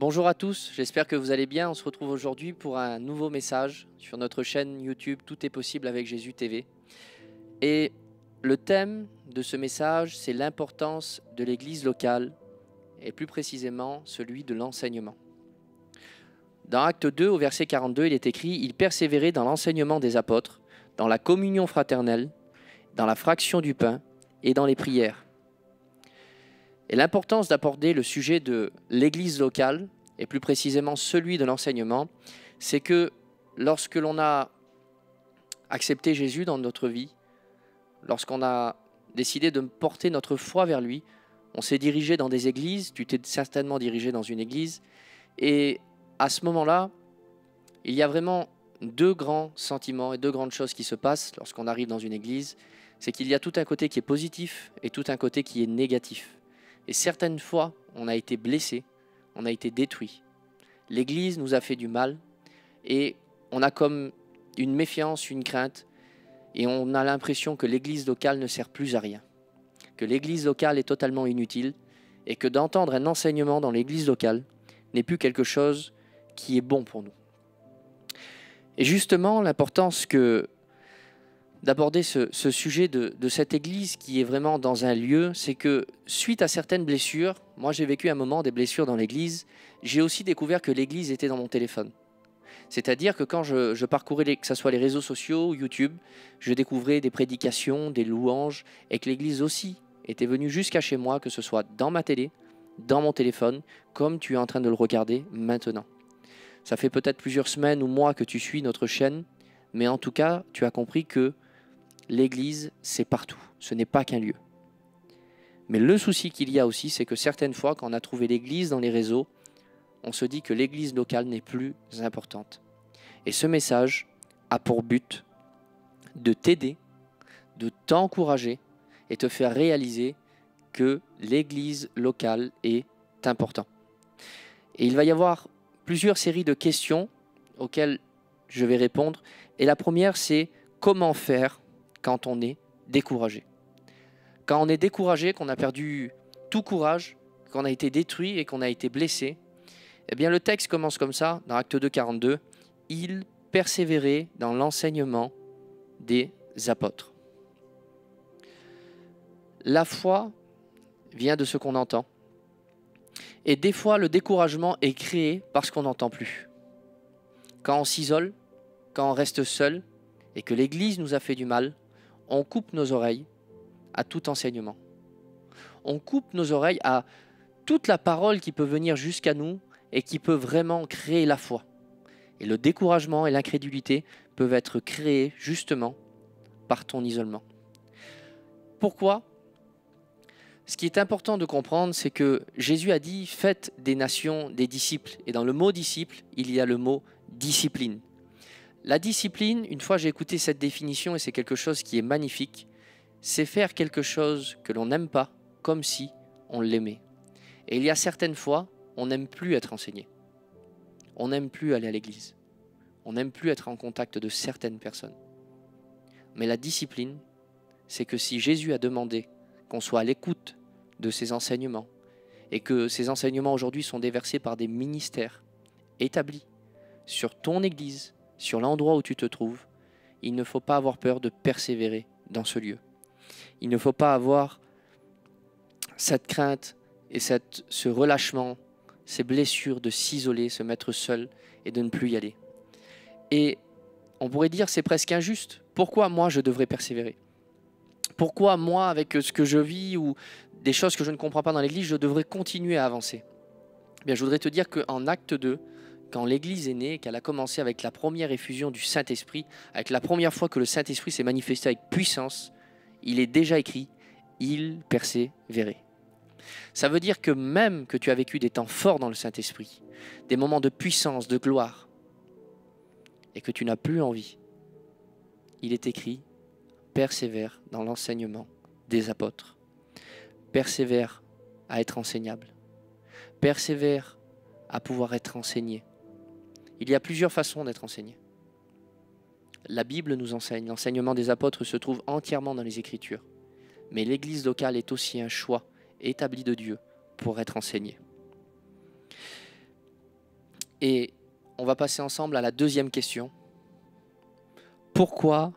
Bonjour à tous, j'espère que vous allez bien. On se retrouve aujourd'hui pour un nouveau message sur notre chaîne YouTube Tout est possible avec Jésus TV. Et le thème de ce message, c'est l'importance de l'église locale et plus précisément celui de l'enseignement. Dans Acte 2 au verset 42, il est écrit « Ils persévéraient dans l'enseignement des apôtres, dans la communion fraternelle, dans la fraction du pain et dans les prières. » Et l'importance d'aborder le sujet de l'église locale, et plus précisément celui de l'enseignement, c'est que lorsque l'on a accepté Jésus dans notre vie, lorsqu'on a décidé de porter notre foi vers lui, on s'est dirigé dans des églises, tu t'es certainement dirigé dans une église, et à ce moment-là, il y a vraiment deux grands sentiments et deux grandes choses qui se passent lorsqu'on arrive dans une église, c'est qu'il y a tout un côté qui est positif et tout un côté qui est négatif. Et certaines fois, on a été blessé, on a été détruit. L'Église nous a fait du mal et on a comme une méfiance, une crainte et on a l'impression que l'Église locale ne sert plus à rien, que l'Église locale est totalement inutile et que d'entendre un enseignement dans l'Église locale n'est plus quelque chose qui est bon pour nous. Et justement, l'importance d'aborder ce sujet de cette église qui est vraiment dans un lieu, c'est que suite à certaines blessures, moi j'ai vécu un moment des blessures dans l'église, j'ai aussi découvert que l'église était dans mon téléphone. C'est-à-dire que quand je parcourais, que ce soit les réseaux sociaux ou YouTube, je découvrais des prédications, des louanges, et que l'église aussi était venue jusqu'à chez moi, que ce soit dans ma télé, dans mon téléphone, comme tu es en train de le regarder maintenant. Ça fait peut-être plusieurs semaines ou mois que tu suis notre chaîne, mais en tout cas, tu as compris que l'église, c'est partout, ce n'est pas qu'un lieu. Mais le souci qu'il y a aussi, c'est que certaines fois, quand on a trouvé l'église dans les réseaux, on se dit que l'église locale n'est plus importante. Et ce message a pour but de t'aider, de t'encourager et te faire réaliser que l'église locale est importante. Et il va y avoir plusieurs séries de questions auxquelles je vais répondre. Et la première, c'est comment faire quand on est découragé. Quand on est découragé, qu'on a perdu tout courage, qu'on a été détruit et qu'on a été blessé, eh bien le texte commence comme ça, dans Acte 2, 42, « Ils persévéraient dans l'enseignement des apôtres ». La foi vient de ce qu'on entend. Et des fois, le découragement est créé parce qu'on n'entend plus. Quand on s'isole, quand on reste seul et que l'Église nous a fait du mal, on coupe nos oreilles à tout enseignement. On coupe nos oreilles à toute la parole qui peut venir jusqu'à nous et qui peut vraiment créer la foi. Et le découragement et l'incrédulité peuvent être créés justement par ton isolement. Pourquoi ? Ce qui est important de comprendre, c'est que Jésus a dit « Faites des nations des disciples ». Et dans le mot « disciple », il y a le mot « discipline ». La discipline, une fois j'ai écouté cette définition et c'est quelque chose qui est magnifique, c'est faire quelque chose que l'on n'aime pas comme si on l'aimait. Et il y a certaines fois, on n'aime plus être enseigné. On n'aime plus aller à l'église. On n'aime plus être en contact de certaines personnes. Mais la discipline, c'est que si Jésus a demandé qu'on soit à l'écoute de ses enseignements et que ces enseignements aujourd'hui sont déversés par des ministères établis sur ton église, sur l'endroit où tu te trouves, il ne faut pas avoir peur de persévérer dans ce lieu. Il ne faut pas avoir cette crainte et ce relâchement, ces blessures de s'isoler, se mettre seul et de ne plus y aller. Et on pourrait dire c'est presque injuste. Pourquoi moi je devrais persévérer ? Pourquoi moi, avec ce que je vis ou des choses que je ne comprends pas dans l'église, je devrais continuer à avancer ? Eh bien, je voudrais te dire qu'en Acte 2, quand l'église est née, qu'elle a commencé avec la première effusion du Saint-Esprit, avec la première fois que le Saint-Esprit s'est manifesté avec puissance, il est déjà écrit « Il persévérait ». Ça veut dire que même que tu as vécu des temps forts dans le Saint-Esprit, des moments de puissance, de gloire, et que tu n'as plus envie, il est écrit « Persévère dans l'enseignement des apôtres ». Persévère à être enseignable. Persévère à pouvoir être enseigné. Il y a plusieurs façons d'être enseigné. La Bible nous enseigne, l'enseignement des apôtres se trouve entièrement dans les Écritures. Mais l'église locale est aussi un choix établi de Dieu pour être enseigné. Et on va passer ensemble à la deuxième question. Pourquoi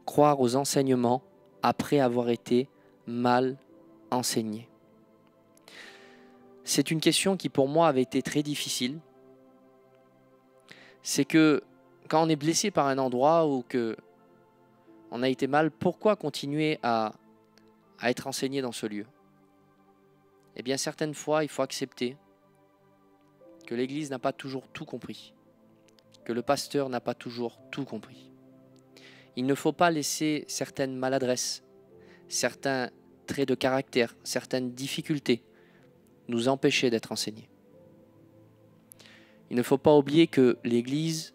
croire aux enseignements après avoir été mal enseigné? C'est une question qui pour moi avait été très difficile. C'est que quand on est blessé par un endroit ou que on a été mal, pourquoi continuer à être enseigné dans ce lieu? Eh bien, certaines fois, il faut accepter que l'Église n'a pas toujours tout compris, que le pasteur n'a pas toujours tout compris. Il ne faut pas laisser certaines maladresses, certains traits de caractère, certaines difficultés nous empêcher d'être enseignés. Il ne faut pas oublier que l'Église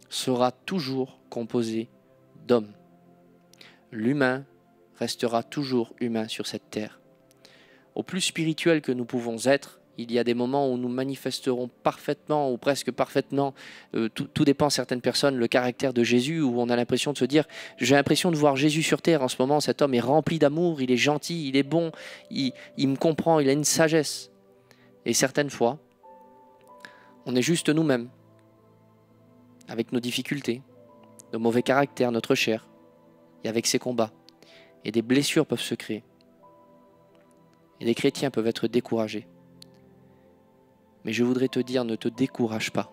sera toujours composée d'hommes. L'humain restera toujours humain sur cette terre. Au plus spirituel que nous pouvons être, il y a des moments où nous manifesterons parfaitement ou presque parfaitement, tout dépend de certaines personnes, le caractère de Jésus, où on a l'impression de se dire, j'ai l'impression de voir Jésus sur terre en ce moment, cet homme est rempli d'amour, il est gentil, il est bon, il me comprend, il a une sagesse. Et certaines fois, on est juste nous-mêmes, avec nos difficultés, nos mauvais caractères, notre chair, et avec ses combats. Et des blessures peuvent se créer. Et des chrétiens peuvent être découragés. Mais je voudrais te dire, ne te décourage pas.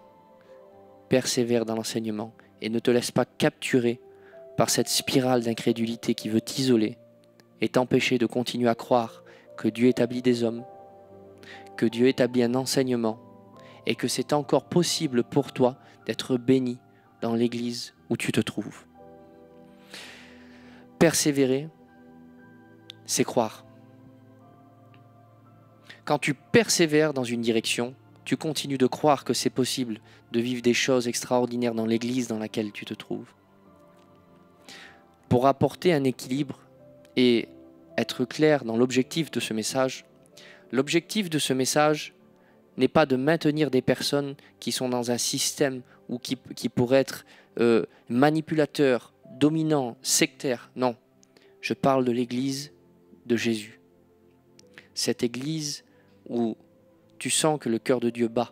Persévère dans l'enseignement et ne te laisse pas capturer par cette spirale d'incrédulité qui veut t'isoler et t'empêcher de continuer à croire que Dieu établit des hommes, que Dieu établit un enseignement et que c'est encore possible pour toi d'être béni dans l'église où tu te trouves. Persévérer, c'est croire. Quand tu persévères dans une direction, tu continues de croire que c'est possible de vivre des choses extraordinaires dans l'église dans laquelle tu te trouves. Pour apporter un équilibre et être clair dans l'objectif de ce message, l'objectif de ce message n'est pas de maintenir des personnes qui sont dans un système ou qui pourraient être manipulateurs, dominants, sectaires. Non, je parle de l'église de Jésus. Cette église où tu sens que le cœur de Dieu bat,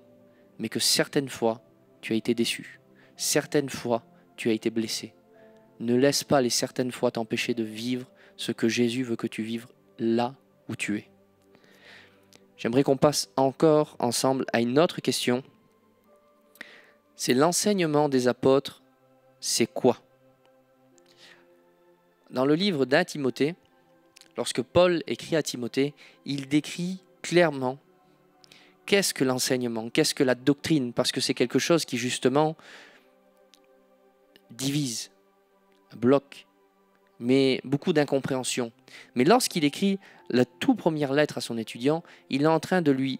mais que certaines fois, tu as été déçu. Certaines fois, tu as été blessé. Ne laisse pas les certaines fois t'empêcher de vivre ce que Jésus veut que tu vives là où tu es. J'aimerais qu'on passe encore ensemble à une autre question. C'est l'enseignement des apôtres, c'est quoi? Dans le livre d'1 Timothée, lorsque Paul écrit à Timothée, il décrit clairement qu'est-ce que l'enseignement, qu'est-ce que la doctrine, parce que c'est quelque chose qui justement divise, bloque, mais beaucoup d'incompréhension. Mais lorsqu'il écrit la toute première lettre à son étudiant, il est en train de lui...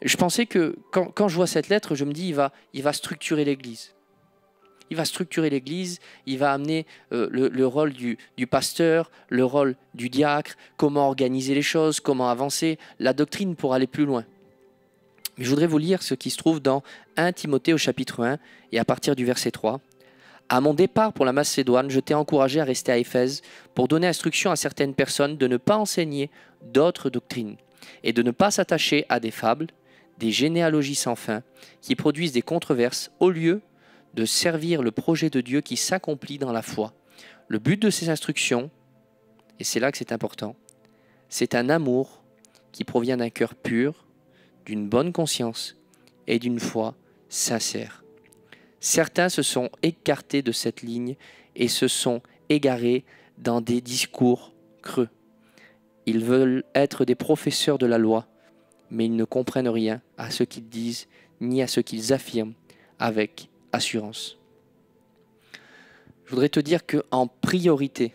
Je pensais que quand je vois cette lettre, je me dis il va structurer l'Église. Il va structurer l'Église, il va amener le rôle du pasteur, le rôle du diacre, comment organiser les choses, comment avancer, la doctrine pour aller plus loin. Mais je voudrais vous lire ce qui se trouve dans 1 Timothée au chapitre 1 et à partir du verset 3. « À mon départ pour la Macédoine, je t'ai encouragé à rester à Éphèse pour donner instruction à certaines personnes de ne pas enseigner d'autres doctrines et de ne pas s'attacher à des fables, des généalogies sans fin qui produisent des controverses au lieu de servir le projet de Dieu qui s'accomplit dans la foi. Le but de ces instructions, et c'est là que c'est important, c'est un amour qui provient d'un cœur pur, d'une bonne conscience et d'une foi sincère. Certains se sont écartés de cette ligne et se sont égarés dans des discours creux. Ils veulent être des professeurs de la loi, mais ils ne comprennent rien à ce qu'ils disent ni à ce qu'ils affirment avec assurance. Je voudrais te dire qu'en priorité,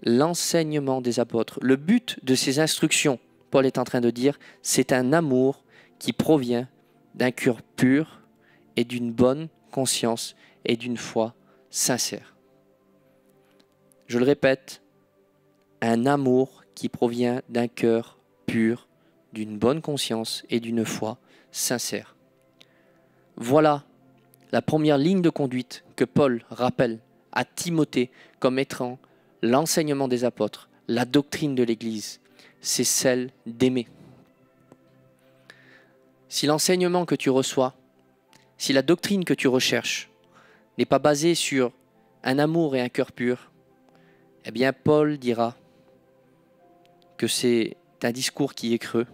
l'enseignement des apôtres, le but de ces instructions, Paul est en train de dire, c'est un amour qui provient d'un cœur pur et d'une bonne conscience et d'une foi sincère. Je le répète, un amour qui provient d'un cœur pur, d'une bonne conscience et d'une foi sincère. Voilà la première ligne de conduite que Paul rappelle à Timothée comme étant l'enseignement des apôtres, la doctrine de l'Église, c'est celle d'aimer. si l'enseignement que tu reçois, si la doctrine que tu recherches n'est pas basée sur un amour et un cœur pur, eh bien Paul dira que c'est un discours qui est creux.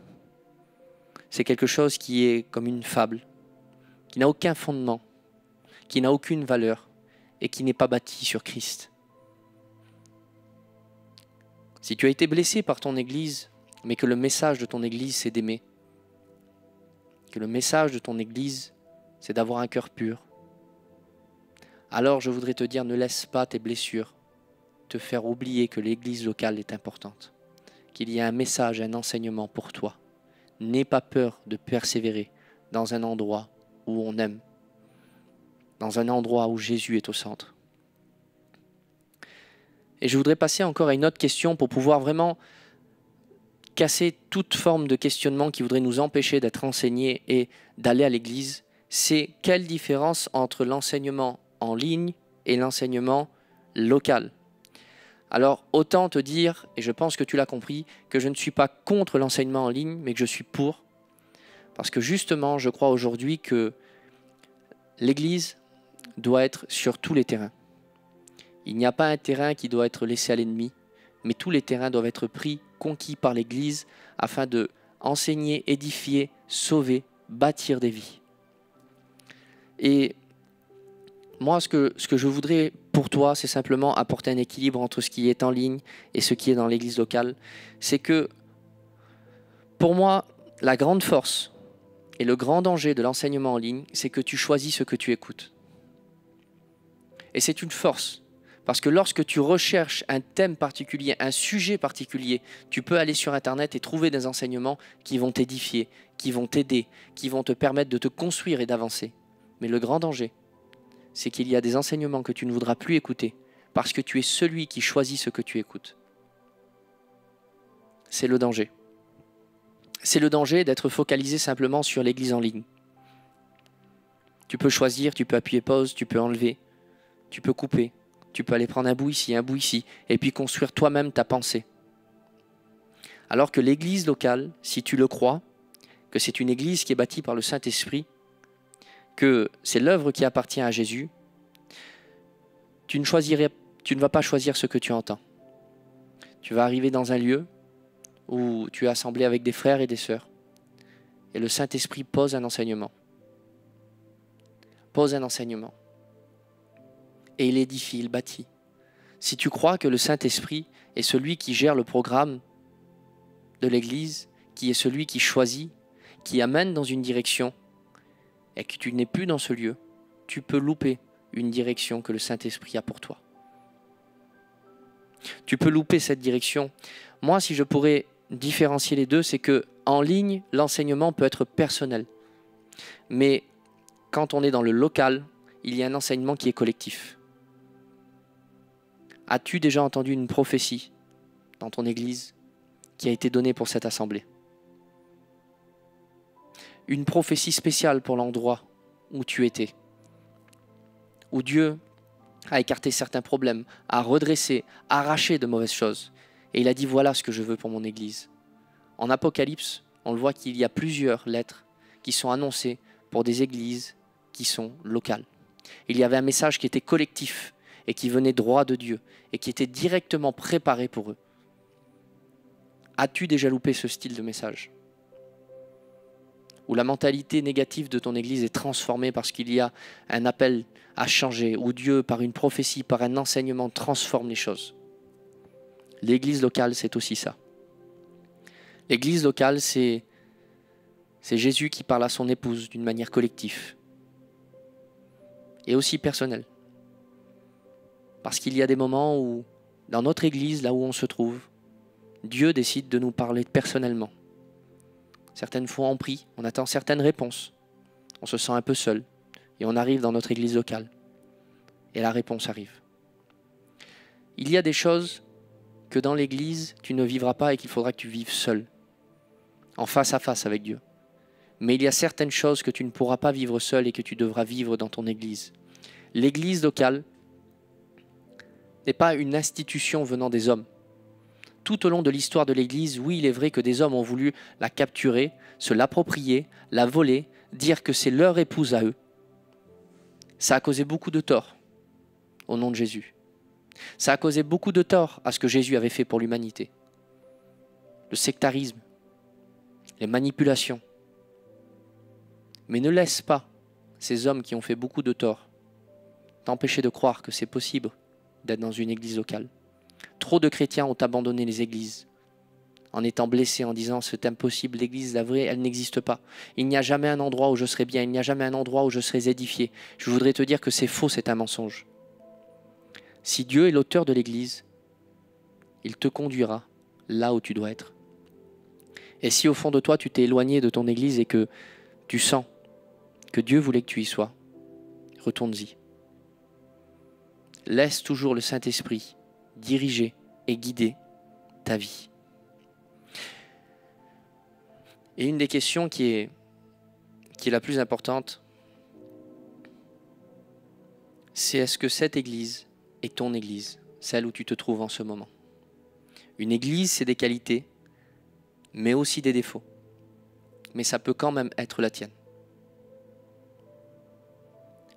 C'est quelque chose qui est comme une fable, qui n'a aucun fondement, qui n'a aucune valeur et qui n'est pas bâti sur Christ. Si tu as été blessé par ton Église, mais que le message de ton Église c'est d'aimer, que le message de ton Église c'est d'avoir un cœur pur, alors je voudrais te dire, ne laisse pas tes blessures te faire oublier que l'Église locale est importante, qu'il y a un message, un enseignement pour toi. N'aie pas peur de persévérer dans un endroit où on aime, dans un endroit où Jésus est au centre. Et je voudrais passer encore à une autre question pour pouvoir vraiment casser toute forme de questionnement qui voudrait nous empêcher d'être enseignés et d'aller à l'église. C'est quelle différence entre l'enseignement en ligne et l'enseignement local? Alors autant te dire, et je pense que tu l'as compris, que je ne suis pas contre l'enseignement en ligne, mais que je suis pour. Parce que justement, je crois aujourd'hui que l'église doit être sur tous les terrains. Il n'y a pas un terrain qui doit être laissé à l'ennemi, mais tous les terrains doivent être pris, conquis par l'Église, afin de enseigner, édifier, sauver, bâtir des vies. Et moi, ce que je voudrais pour toi, c'est simplement apporter un équilibre entre ce qui est en ligne et ce qui est dans l'Église locale. C'est que, pour moi, la grande force et le grand danger de l'enseignement en ligne, c'est que tu choisis ce que tu écoutes. Et c'est une force. Parce que lorsque tu recherches un thème particulier, un sujet particulier, tu peux aller sur Internet et trouver des enseignements qui vont t'édifier, qui vont t'aider, qui vont te permettre de te construire et d'avancer. Mais le grand danger, c'est qu'il y a des enseignements que tu ne voudras plus écouter parce que tu es celui qui choisit ce que tu écoutes. C'est le danger. C'est le danger d'être focalisé simplement sur l'église en ligne. Tu peux choisir, tu peux appuyer pause, tu peux enlever, tu peux couper. Tu peux aller prendre un bout ici, et puis construire toi-même ta pensée. Alors que l'église locale, si tu le crois, que c'est une église qui est bâtie par le Saint-Esprit, que c'est l'œuvre qui appartient à Jésus, tu ne vas pas choisir ce que tu entends. Tu vas arriver dans un lieu où tu es assemblé avec des frères et des sœurs, et le Saint-Esprit pose un enseignement. Pose un enseignement. Et il édifie, il bâtit. Si tu crois que le Saint-Esprit est celui qui gère le programme de l'Église, qui est celui qui choisit, qui amène dans une direction, et que tu n'es plus dans ce lieu, tu peux louper une direction que le Saint-Esprit a pour toi. Tu peux louper cette direction. Moi, si je pourrais différencier les deux, c'est que en ligne, l'enseignement peut être personnel. Mais quand on est dans le local, il y a un enseignement qui est collectif. As-tu déjà entendu une prophétie dans ton église qui a été donnée pour cette assemblée? Une prophétie spéciale pour l'endroit où tu étais, où Dieu a écarté certains problèmes, a redressé, arraché de mauvaises choses. Et il a dit, voilà ce que je veux pour mon église. En Apocalypse, on le voit qu'il y a plusieurs lettres qui sont annoncées pour des églises qui sont locales. Il y avait un message qui était collectif, et qui venait droit de Dieu, et qui était directement préparé pour eux. As-tu déjà loupé ce style de message? Où la mentalité négative de ton église est transformée parce qu'il y a un appel à changer, où Dieu, par une prophétie, par un enseignement, transforme les choses. L'église locale, c'est aussi ça. L'église locale, c'est Jésus qui parle à son épouse d'une manière collective et aussi personnelle. Parce qu'il y a des moments où, dans notre église, là où on se trouve, Dieu décide de nous parler personnellement. Certaines fois on prie, on attend certaines réponses, on se sent un peu seul, et on arrive dans notre église locale, et la réponse arrive. Il y a des choses que dans l'église, tu ne vivras pas et qu'il faudra que tu vives seul, en face à face avec Dieu. Mais il y a certaines choses que tu ne pourras pas vivre seul et que tu devras vivre dans ton église. L'église locale n'est pas une institution venant des hommes. tout au long de l'histoire de l'Église, oui, il est vrai que des hommes ont voulu la capturer, se l'approprier, la voler, dire que c'est leur épouse à eux. Ça a causé beaucoup de tort au nom de Jésus. Ça a causé beaucoup de tort à ce que Jésus avait fait pour l'humanité. Le sectarisme, les manipulations. Mais ne laisse pas ces hommes qui ont fait beaucoup de tort t'empêcher de croire que c'est possible d'être dans une église locale. Trop de chrétiens ont abandonné les églises en étant blessés, en disant c'est impossible, l'église, la vraie, elle n'existe pas. Il n'y a jamais un endroit où je serai bien, il n'y a jamais un endroit où je serai édifié. Je voudrais te dire que c'est faux, c'est un mensonge. Si Dieu est l'auteur de l'église, il te conduira là où tu dois être. Et si au fond de toi tu t'es éloigné de ton église et que tu sens que Dieu voulait que tu y sois, retourne-y. Laisse toujours le Saint-Esprit diriger et guider ta vie. Et une des questions qui est la plus importante, c'est est-ce que cette église est ton église, celle où tu te trouves en ce moment? Une église, c'est des qualités, mais aussi des défauts. Mais ça peut quand même être la tienne.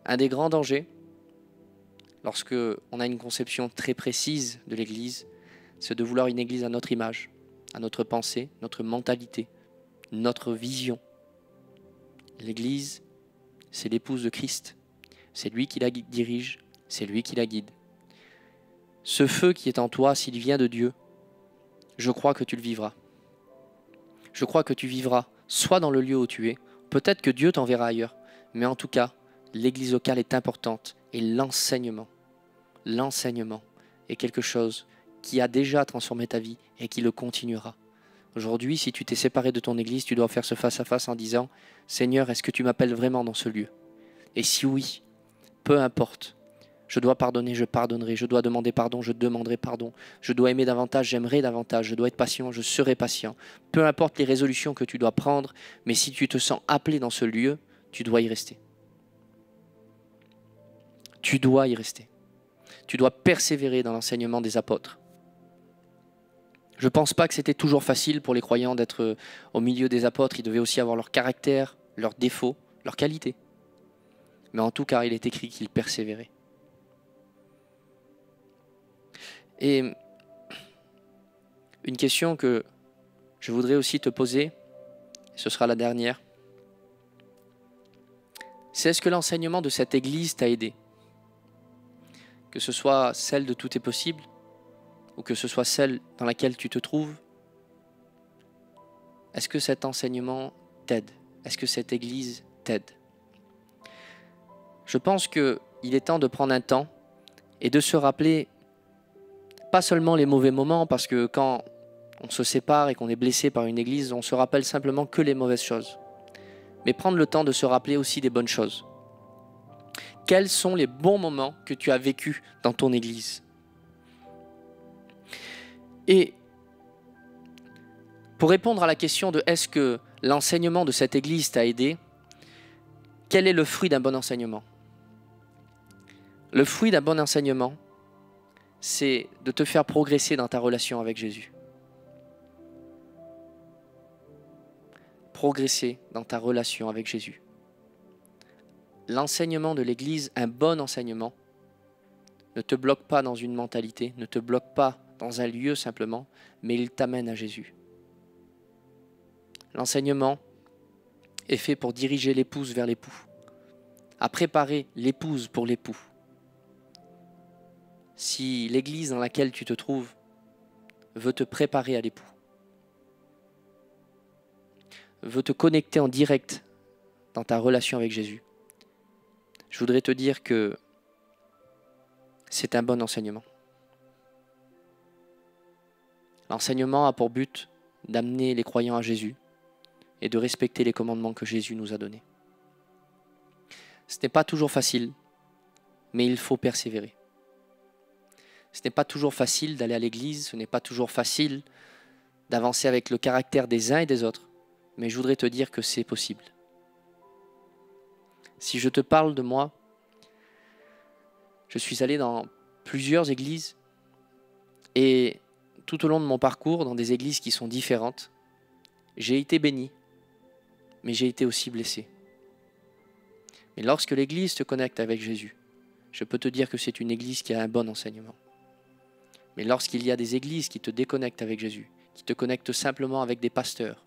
Un des grands dangers, lorsque on a une conception très précise de l'église, c'est de vouloir une église à notre image, à notre pensée, notre mentalité, notre vision. L'église, c'est l'épouse de Christ. C'est lui qui la dirige, c'est lui qui la guide. Ce feu qui est en toi, s'il vient de Dieu, je crois que tu le vivras. Je crois que tu vivras soit dans le lieu où tu es, peut-être que Dieu t'enverra ailleurs, mais en tout cas, l'église locale est importante et l'enseignement est quelque chose qui a déjà transformé ta vie et qui le continuera. Aujourd'hui, si tu t'es séparé de ton église, tu dois faire ce face-à-face en disant « Seigneur, est-ce que tu m'appelles vraiment dans ce lieu ?» Et si oui, peu importe, je dois pardonner, je pardonnerai, je dois demander pardon, je demanderai pardon, je dois aimer davantage, j'aimerai davantage, je dois être patient, je serai patient. Peu importe les résolutions que tu dois prendre, mais si tu te sens appelé dans ce lieu, tu dois y rester. Tu dois y rester. Tu dois persévérer dans l'enseignement des apôtres. Je ne pense pas que c'était toujours facile pour les croyants d'être au milieu des apôtres. Ils devaient aussi avoir leur caractère, leurs défauts, leurs qualités. Mais en tout cas, il est écrit qu'ils persévéraient. Et une question que je voudrais aussi te poser, ce sera la dernière, c'est est-ce que l'enseignement de cette église t'a aidé? Que ce soit celle de Tout est possible, ou que ce soit celle dans laquelle tu te trouves, est-ce que cet enseignement t'aide? Est-ce que cette église t'aide? Je pense qu'il est temps de prendre un temps et de se rappeler pas seulement les mauvais moments, parce que quand on se sépare et qu'on est blessé par une église, on se rappelle simplement que les mauvaises choses. Mais prendre le temps de se rappeler aussi des bonnes choses. Quels sont les bons moments que tu as vécus dans ton église? Et pour répondre à la question de est-ce que l'enseignement de cette église t'a aidé, quel est le fruit d'un bon enseignement? Le fruit d'un bon enseignement, c'est de te faire progresser dans ta relation avec Jésus. Progresser dans ta relation avec Jésus. L'enseignement de l'Église, un bon enseignement, ne te bloque pas dans une mentalité, ne te bloque pas dans un lieu simplement, mais il t'amène à Jésus. L'enseignement est fait pour diriger l'épouse vers l'époux, à préparer l'épouse pour l'époux. Si l'église dans laquelle tu te trouves veut te préparer à l'époux, veut te connecter en direct dans ta relation avec Jésus, je voudrais te dire que c'est un bon enseignement. L'enseignement a pour but d'amener les croyants à Jésus et de respecter les commandements que Jésus nous a donnés. Ce n'est pas toujours facile, mais il faut persévérer. Ce n'est pas toujours facile d'aller à l'église, ce n'est pas toujours facile d'avancer avec le caractère des uns et des autres, mais je voudrais te dire que c'est possible. Si je te parle de moi, je suis allé dans plusieurs églises et tout au long de mon parcours, dans des églises qui sont différentes, j'ai été béni, mais j'ai été aussi blessé. Mais lorsque l'église te connecte avec Jésus, je peux te dire que c'est une église qui a un bon enseignement. Mais lorsqu'il y a des églises qui te déconnectent avec Jésus, qui te connectent simplement avec des pasteurs,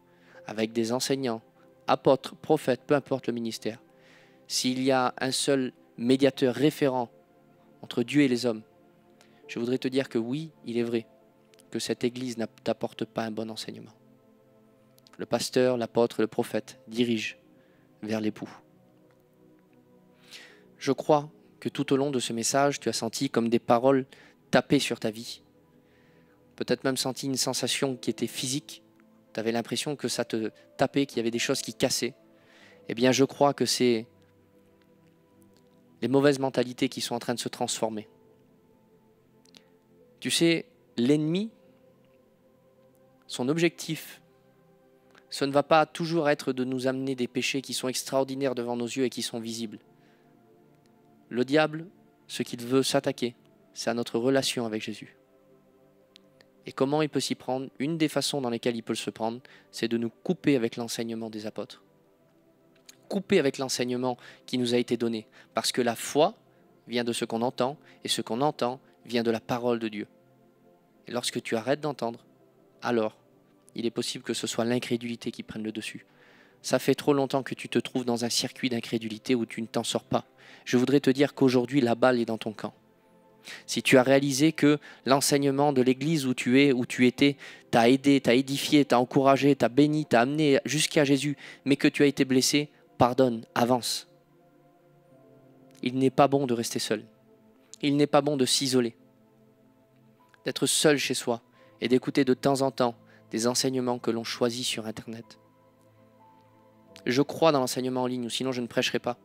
avec des enseignants, apôtres, prophètes, peu importe le ministère, s'il y a un seul médiateur référent entre Dieu et les hommes, je voudrais te dire que oui, il est vrai que cette église ne t'apporte pas un bon enseignement. Le pasteur, l'apôtre, le prophète dirigent vers l'époux. Je crois que tout au long de ce message, tu as senti comme des paroles tapées sur ta vie. Peut-être même senti une sensation qui était physique. Tu avais l'impression que ça te tapait, qu'il y avait des choses qui cassaient. Eh bien, je crois que c'est les mauvaises mentalités qui sont en train de se transformer. Tu sais, l'ennemi, son objectif, ce ne va pas toujours être de nous amener des péchés qui sont extraordinaires devant nos yeux et qui sont visibles. Le diable, ce qu'il veut s'attaquer, c'est à notre relation avec Jésus. Et comment il peut s'y prendre? Une des façons dans lesquelles il peut se prendre, c'est de nous couper avec l'enseignement des apôtres. Couper avec l'enseignement qui nous a été donné. Parce que la foi vient de ce qu'on entend, et ce qu'on entend vient de la parole de Dieu. Et lorsque tu arrêtes d'entendre, alors il est possible que ce soit l'incrédulité qui prenne le dessus. Ça fait trop longtemps que tu te trouves dans un circuit d'incrédulité où tu ne t'en sors pas. Je voudrais te dire qu'aujourd'hui, la balle est dans ton camp. Si tu as réalisé que l'enseignement de l'église où tu es, où tu étais, t'a aidé, t'a édifié, t'a encouragé, t'a béni, t'a amené jusqu'à Jésus, mais que tu as été blessé, pardonne, avance. Il n'est pas bon de rester seul. Il n'est pas bon de s'isoler, d'être seul chez soi et d'écouter de temps en temps des enseignements que l'on choisit sur Internet. Je crois dans l'enseignement en ligne, ou sinon je ne prêcherai pas.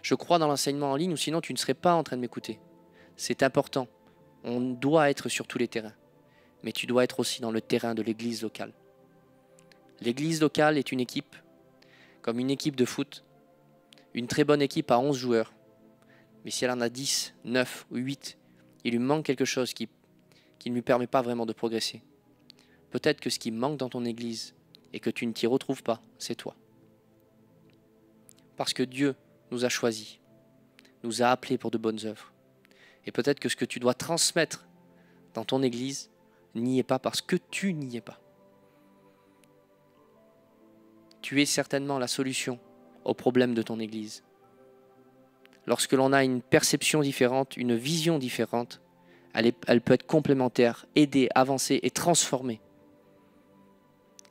Je crois dans l'enseignement en ligne, ou sinon tu ne serais pas en train de m'écouter. C'est important. On doit être sur tous les terrains. Mais tu dois être aussi dans le terrain de l'église locale. L'église locale est une équipe, comme une équipe de foot. Une très bonne équipe à 11 joueurs. Mais si elle en a 10, 9 ou 8, il lui manque quelque chose qui ne lui permet pas vraiment de progresser. Peut-être que ce qui manque dans ton église et que tu ne t'y retrouves pas, c'est toi. Parce que Dieu nous a choisis, nous a appelés pour de bonnes œuvres. Et peut-être que ce que tu dois transmettre dans ton église n'y est pas parce que tu n'y es pas. Tu es certainement la solution au problème de ton église. Lorsque l'on a une perception différente, une vision différente, elle peut être complémentaire, aider, avancer et transformer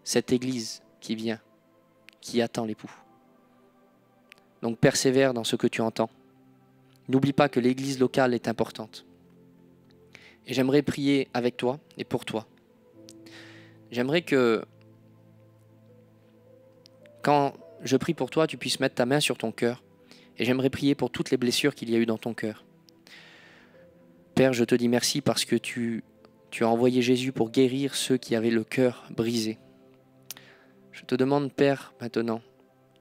cette église qui vient, qui attend l'époux. Donc persévère dans ce que tu entends. N'oublie pas que l'église locale est importante. Et j'aimerais prier avec toi et pour toi. J'aimerais que quand je prie pour toi, tu puisses mettre ta main sur ton cœur. Et j'aimerais prier pour toutes les blessures qu'il y a eu dans ton cœur. Père, je te dis merci parce que tu as envoyé Jésus pour guérir ceux qui avaient le cœur brisé. Je te demande, Père, maintenant,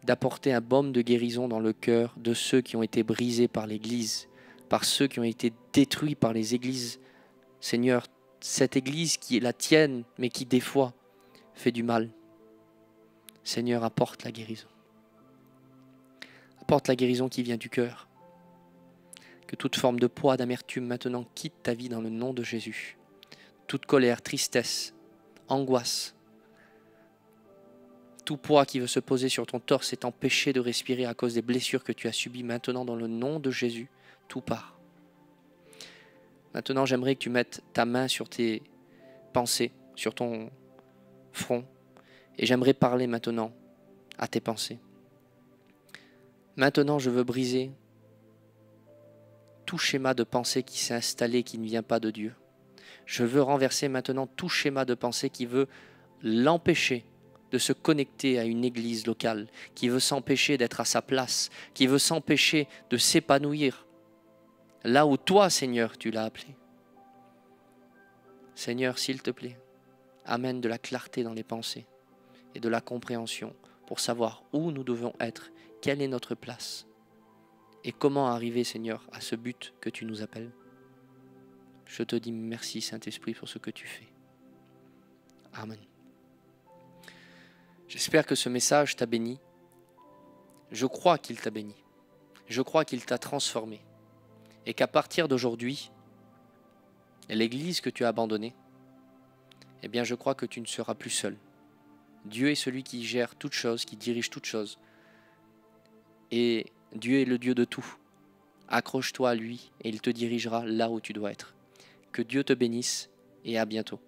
d'apporter un baume de guérison dans le cœur de ceux qui ont été brisés par l'Église, par ceux qui ont été détruits par les églises. Seigneur, cette Église qui est la tienne, mais qui des fois fait du mal. Seigneur, apporte la guérison. Apporte la guérison qui vient du cœur. Que toute forme de poids, d'amertume maintenant quitte ta vie dans le nom de Jésus. Toute colère, tristesse, angoisse, tout poids qui veut se poser sur ton torse et t'empêcher de respirer à cause des blessures que tu as subies maintenant dans le nom de Jésus, tout part. Maintenant, j'aimerais que tu mettes ta main sur tes pensées, sur ton front, et j'aimerais parler maintenant à tes pensées. Maintenant, je veux briser tout schéma de pensée qui s'est installé, qui ne vient pas de Dieu. Je veux renverser maintenant tout schéma de pensée qui veut l'empêcher de se connecter à une église locale, qui veut s'empêcher d'être à sa place, qui veut s'empêcher de s'épanouir là où toi, Seigneur, tu l'as appelé. Seigneur, s'il te plaît, amène de la clarté dans les pensées et de la compréhension pour savoir où nous devons être, quelle est notre place et comment arriver, Seigneur, à ce but que tu nous appelles. Je te dis merci Saint-Esprit pour ce que tu fais. Amen. J'espère que ce message t'a béni. Je crois qu'il t'a béni. Je crois qu'il t'a transformé. Et qu'à partir d'aujourd'hui, l'église que tu as abandonnée, eh bien je crois que tu ne seras plus seul. Dieu est celui qui gère toutes choses, qui dirige toutes choses. Et Dieu est le Dieu de tout. Accroche-toi à lui et il te dirigera là où tu dois être. Que Dieu te bénisse et à bientôt.